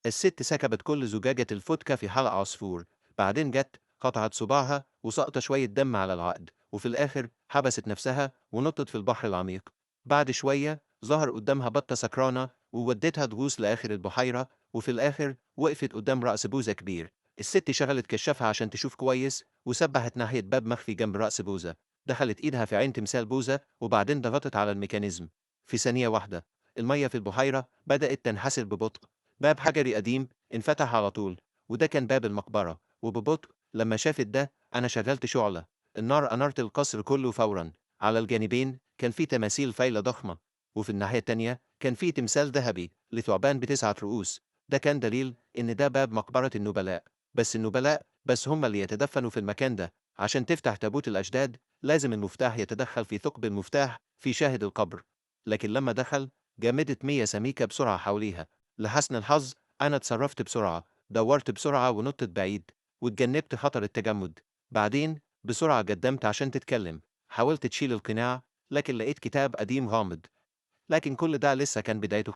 الست سكبت كل زجاجة الفودكا في حلق عصفور، بعدين جت قطعت صباعها وسقط شوية دم على العقد، وفي الآخر حبست نفسها ونطت في البحر العميق. بعد شوية ظهر قدامها بطة سكرانة وودتها تغوص لآخر البحيرة، وفي الآخر وقفت قدام رأس بوزة كبير. الست شغلت كشافها عشان تشوف كويس وسبحت ناحية باب مخفي جنب رأس بوزة. دخلت إيدها في عين تمثال بوزة وبعدين ضغطت على الميكانيزم. في ثانية واحدة المية في البحيرة بدأت تنحسر ببطء. باب حجري قديم انفتح على طول، وده كان باب المقبرة. وببطء لما شافت ده أنا شغلت شعلة النار، أنارت القصر كله فورا. على الجانبين كان في تماثيل فايلة ضخمة، وفي الناحية التانية كان في تمثال ذهبي لثعبان بتسعة رؤوس. ده كان دليل إن ده باب مقبرة النبلاء. بس النبلاء بس هم اللي يتدفنوا في المكان ده. عشان تفتح تابوت الأجداد لازم المفتاح يتدخل في ثقب المفتاح في شاهد القبر. لكن لما دخل جمدت مية سميكة بسرعة حواليها. لحسن الحظ أنا اتصرفت بسرعة، دورت بسرعة ونطت بعيد واتجنبت خطر التجمد. بعدين بسرعة قدمت عشان تتكلم، حاولت تشيل القناع لكن لقيت كتاب قديم غامض. لكن كل ده لسه كان بدايته.